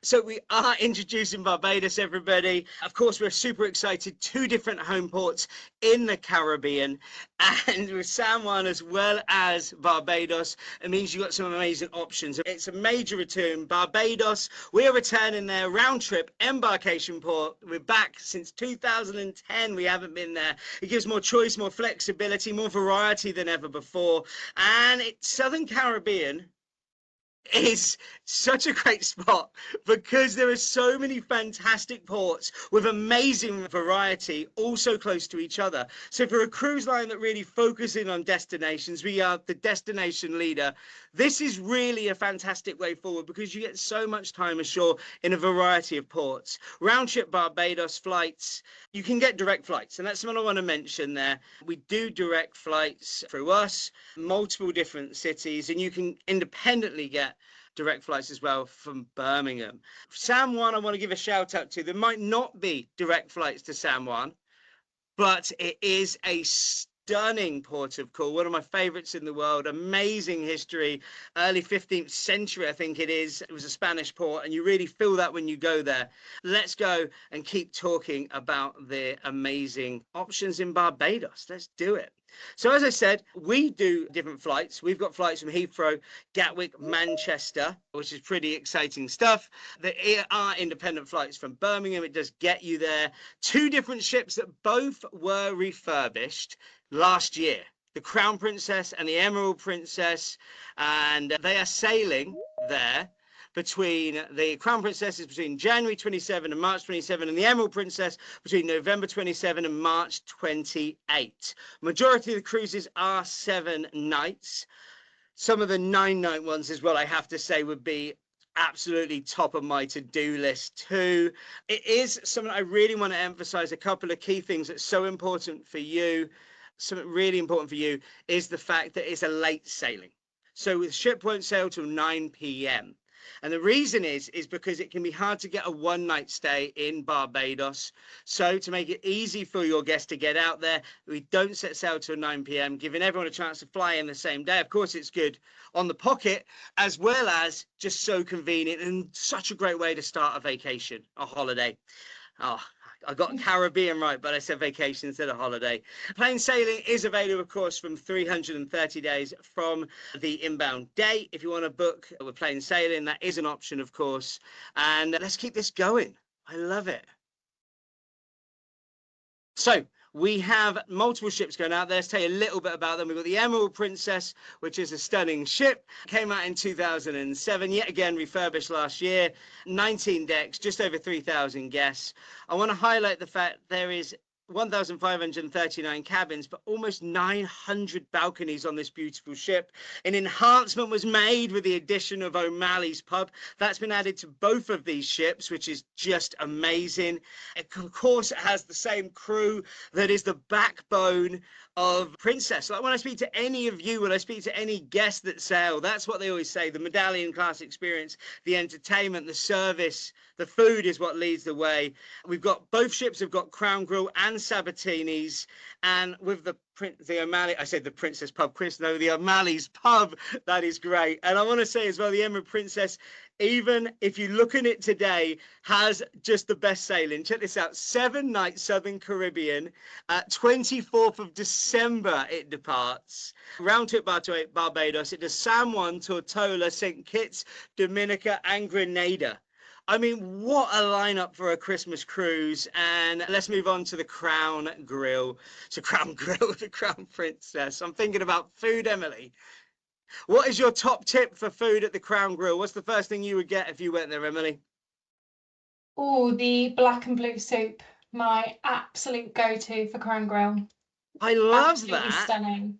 So we are introducing Barbados, everybody. Of course, we're super excited. 2 different home ports in the Caribbean, and with San Juan as well as Barbados, it means you've got some amazing options. It's a major return. Barbados, we're returning there. Roundtrip embarkation port. We're back since 2010. We haven't been there. It gives more choice, more flexibility, more variety than ever before. And it's Southern Caribbean is such a great spot because there are so many fantastic ports with amazing variety, all so close to each other. So for a cruise line that really focuses on destinations, we are the destination leader. This is really a fantastic way forward because you get so much time ashore in a variety of ports. Round trip Barbados flights, you can get direct flights, and that's what I want to mention there. We do direct flights through us, multiple different cities, and you can independently get direct flights as well from Birmingham. San Juan, I want to give a shout out to. There might not be direct flights to San Juan, but it is a stunning port of call, one of my favorites in the world. Amazing history, early 15th century, I think it is. It was a Spanish port, and you really feel that when you go there. Let's go and keep talking about the amazing options in Barbados. Let's do it. So as I said, we do different flights. We've got flights from Heathrow, Gatwick, Manchester, which is pretty exciting stuff. There are independent flights from Birmingham. It does get you there. 2 different ships that both were refurbished last year. The Crown Princess and the Emerald Princess, and they are sailing there between the Crown Princess is between January 27 and March 27, and the Emerald Princess between November 27 and March 28. Majority of the cruises are 7 nights. Some of the 9-night ones as well, I have to say, would be absolutely top of my to-do list too. It is something I really want to emphasize. A couple of key things that's so important for you. Something really important for you is the fact that it's a late sailing. So the ship won't sail till 9 p.m. And the reason is because it can be hard to get a 1-night stay in Barbados. So to make it easy for your guests to get out there, we don't set sail till 9 p.m., giving everyone a chance to fly in the same day. Of course, it's good on the pocket, as well as just so convenient and such a great way to start a vacation, a holiday. Oh, I got Caribbean right, but I said vacation instead of holiday. Plain sailing is available, of course, from 330 days from the inbound date. If you want to book with plain sailing, that is an option, of course. And let's keep this going. I love it. So we have multiple ships going out there. Let's tell you a little bit about them. We've got the Emerald Princess, which is a stunning ship. Came out in 2007, yet again refurbished last year. 19 decks, just over 3,000 guests. I want to highlight the fact there is 1,539 cabins, but almost 900 balconies on this beautiful ship. An enhancement was made with the addition of O'Malley's pub. That's been added to both of these ships, which is just amazing. Of course, it has the same crew that is the backbone of Princess. Like when I speak to any of you, when I speak to any guest that sail, that's what they always say. The medallion class experience, the entertainment, the service, the food is what leads the way. We've got both ships have got Crown Grill and Sabatini's, and with the O'Malley, I said the Princess pub, Chris, no, the O'Malley's pub, that is great. And I want to say as well, the Emerald Princess, even if you look at it today, has just the best sailing. Check this out, 7-night Southern Caribbean, 24th of December it departs. Round trip Barbados, it does San Juan, Tortola, St. Kitts, Dominica, and Grenada. I mean, what a lineup for a Christmas cruise. And let's move on to the Crown Grill. So Crown Grill, the Crown Princess. I'm thinking about food, Emily. What is your top tip for food at the Crown Grill? What's the first thing you would get if you went there, Emily? Oh, the black and blue soup. My absolute go-to for Crown Grill. I love Absolutely that. stunning.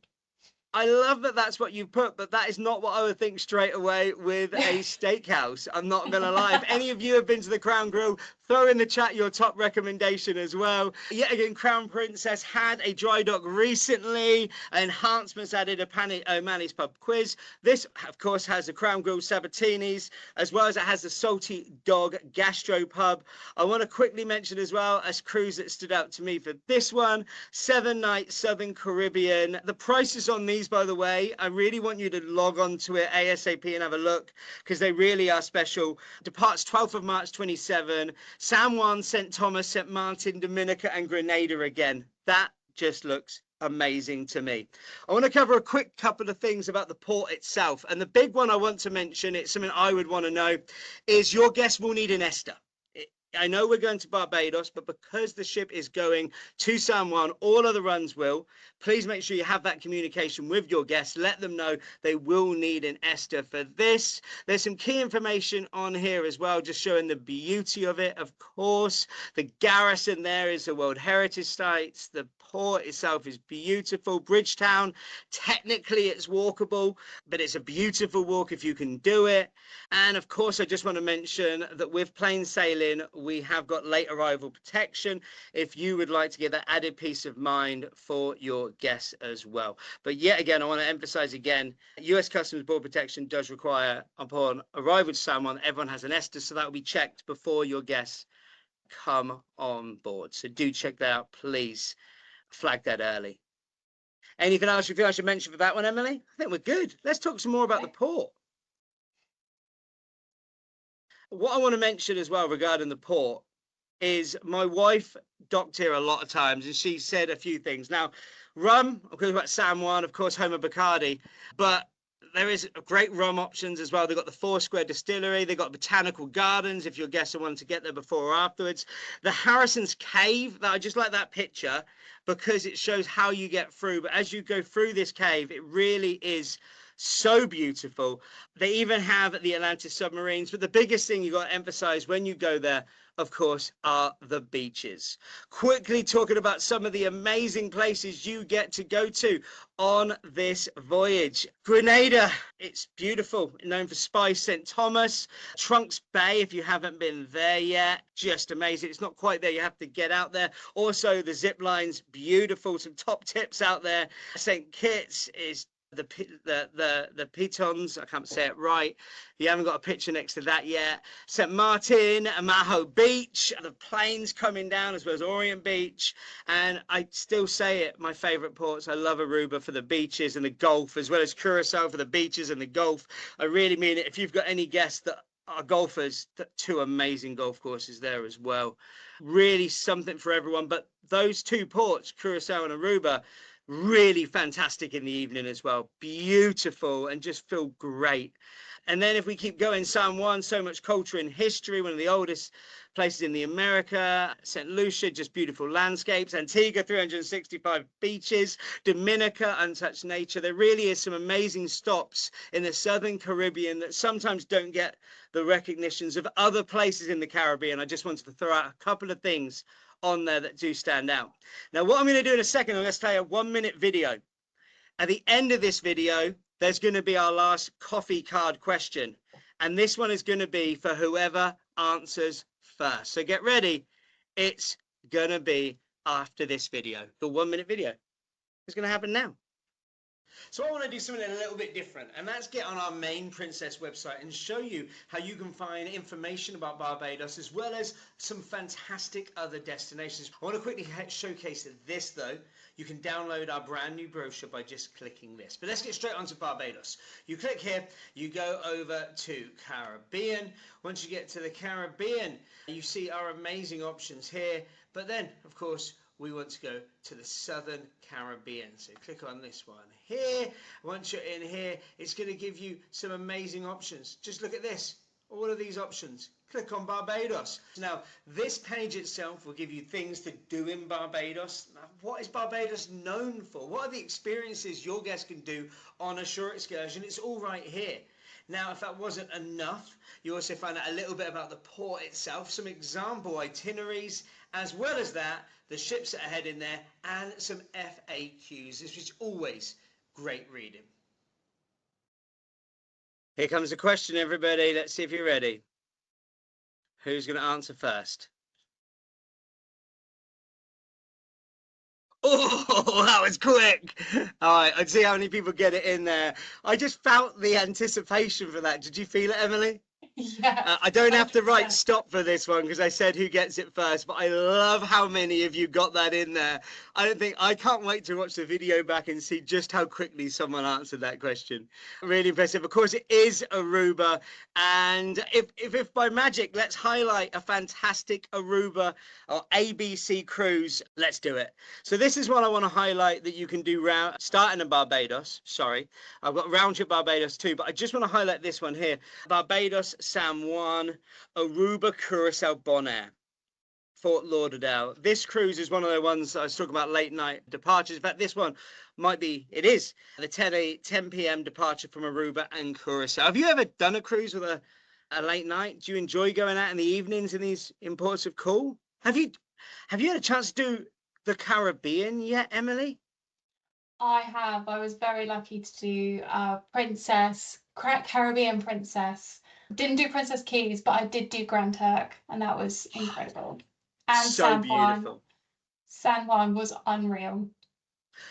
I love that that's what you put, but that is not what I would think straight away with a steakhouse. I'm not going to lie. If any of you have been to the Crown Grill, Throw in the chat your top recommendation as well. Yet again, Crown Princess had a dry dock recently. Enhancements added a O'Malley's Pub quiz. This, of course, has the Crown Grill Sabatini's, as well as it has the Salty Dog Gastro Pub. I want to quickly mention as well a cruise that stood out to me for this one, 7-night Southern Caribbean. The prices on these, by the way, I really want you to log on to it ASAP and have a look, because they really are special. Departs 12th of March 27. San Juan, St. Thomas, St. Martin, Dominica, and Grenada again. That just looks amazing to me. I want to cover a quick couple of things about the port itself. And the big one I want to mention, it's something I would want to know, is your guests will need an Ester. I know we're going to Barbados, but because the ship is going to San Juan, all other runs will. Please make sure you have that communication with your guests. Let them know they will need an Ester for this. There's some key information on here as well, just showing the beauty of it. Of course, the garrison there is the World Heritage Sites. The port itself is beautiful. Bridgetown, technically it's walkable, but it's a beautiful walk if you can do it. And of course, I just want to mention that with plain sailing, we have got late arrival protection if you would like to get that added peace of mind for your guests as well. But yet again, I want to emphasize again, US Customs Border Protection does require upon arrival to San Juan, everyone has an Ester, so that will be checked before your guests come on board. So do check that out, please. Flag that early. Anything else you feel I should mention for that one, Emily? I think we're good. Let's talk some more about the port. What I want to mention as well regarding the port is my wife docked here a lot of times, and she said a few things. Now, rum, of course, about San Juan, of course, home of Bacardi, but there is great rum options as well. They've got the Foursquare Distillery. They've got botanical gardens if your guests are wanting to get there before or afterwards. The Harrison's Cave, I just like that picture because it shows how you get through. But as you go through this cave, it really is so beautiful. They even have the Atlantis submarines. But the biggest thing you got to emphasize when you go there, of course, are the beaches. Quickly talking about some of the amazing places you get to go to on this voyage. Grenada, it's beautiful, known for spice. St. Thomas, Trunks Bay, if you haven't been there yet, just amazing. It's not quite there, you have to get out there. Also, the zip lines, beautiful, some top tips out there. St. Kitts is the pitons, I can't say it right. You haven't got a picture next to that yet. St. Martin, Amaho Beach, the planes coming down, as well as Orient Beach. And I still say it, my favorite ports. I love Aruba for the beaches and the Gulf, as well as Curacao for the beaches and the Gulf. I really mean it. If you've got any guests that are golfers, two amazing golf courses there as well. Really something for everyone. But those two ports, Curacao and Aruba, really fantastic in the evening as well. Beautiful and just feel great. And then if we keep going, San Juan, so much culture and history, one of the oldest places in the America. St. Lucia, just beautiful landscapes. Antigua, 365 beaches. Dominica, untouched nature. There really is some amazing stops in the Southern Caribbean that sometimes don't get the recognitions of other places in the Caribbean. I just wanted to throw out a couple of things on there that do stand out. Now, what I'm going to do in a second, I'm going to play a 1-minute video. At the end of this video, there's going to be our last coffee card question. And this one is going to be for whoever answers first. So get ready. It's going to be after this video. The 1-minute video is going to happen now. So I want to do something a little bit different, and that's get on our main Princess website and show you how you can find information about Barbados as well as some fantastic other destinations. I want to quickly showcase this though. You can download our brand new brochure by just clicking this. But let's get straight onto Barbados. You click here, you go over to Caribbean. Once you get to the Caribbean, you see our amazing options here. But then, of course, we want to go to the Southern Caribbean. So click on this one here. Once you're in here, it's going to give you some amazing options. Just look at this. All of these options. Click on Barbados. Now, this page itself will give you things to do in Barbados. Now, what is Barbados known for? What are the experiences your guests can do on a short excursion? It's all right here. Now, if that wasn't enough, you also find out a little bit about the port itself, some example itineraries, as well as that, the ships that are heading there, and some FAQs. This is always great reading. Here comes the question, everybody. Let's see if you're ready. Who's going to answer first? Oh, that was quick. All right, I'd see how many people get it in there. I just felt the anticipation for that. Did you feel it, Emily? Yeah, I don't have to write 100%. stop for this one because I said who gets it first, but I love how many of you got that in there. I can't wait to watch the video back and see just how quickly someone answered that question. Really impressive. Of course, it is Aruba. And if by magic, let's highlight a fantastic Aruba or ABC cruise. Let's do it. So this is what I want to highlight that you can do starting in Barbados. Sorry, I've got Roundtrip Barbados too, but I just want to highlight this one here. Barbados, San Juan, Aruba, Curacao, Bonaire, Fort Lauderdale. This cruise is one of the ones I was talking about late night departures. In fact, this one it is the 10 p.m. departure from Aruba and Curacao. Have you ever done a cruise with a late night? Do you enjoy going out in the evenings in these ports of call? Have you had a chance to do the Caribbean yet, Emily? I have. I was very lucky to do Caribbean Princess. Didn't do Princess Cays, but I did do Grand Turk, and that was incredible. And So San Juan. beautiful. San Juan was unreal.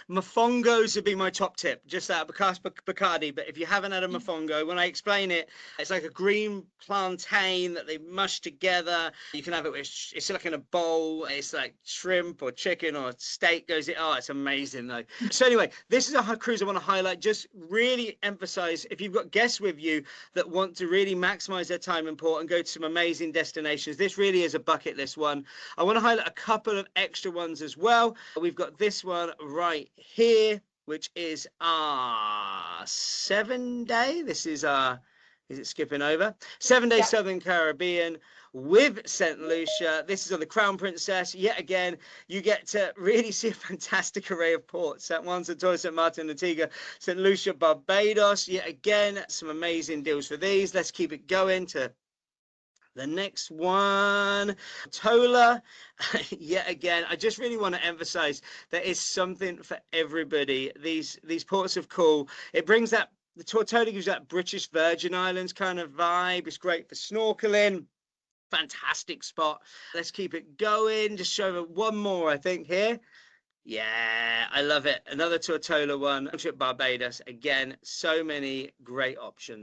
Mofongos would be my top tip, just out of Bacardi. But if you haven't had a mofongo, when I explain it, it's like a green plantain that they mush together. You can have it with, it's like in a bowl. It's like shrimp or chicken or steak goes it. Oh, it's amazing though. So anyway, this is a cruise I want to highlight. Just really emphasize if you've got guests with you that want to really maximize their time in port and go to some amazing destinations. This really is a bucket list one. I want to highlight a couple of extra ones as well. We've got this one right here, which is our 7-day. This is it skipping over? 7-day Yeah. Southern Caribbean with St. Lucia. This is on the Crown Princess. Yet again, you get to really see a fantastic array of ports. St. Juan, St. Thomas, St. Martin, Antigua, St. Lucia, Barbados. Yet again, some amazing deals for these. Let's keep it going to the next one, Tola. Yet again, I just really want to emphasize there is something for everybody. These ports of call, it brings that, the Tortola gives that British Virgin Islands kind of vibe. It's great for snorkeling. Fantastic spot. Let's keep it going. Just show one more, I think, here. Yeah, I love it. Another Tortola one. Trip Barbados. Again, so many great options.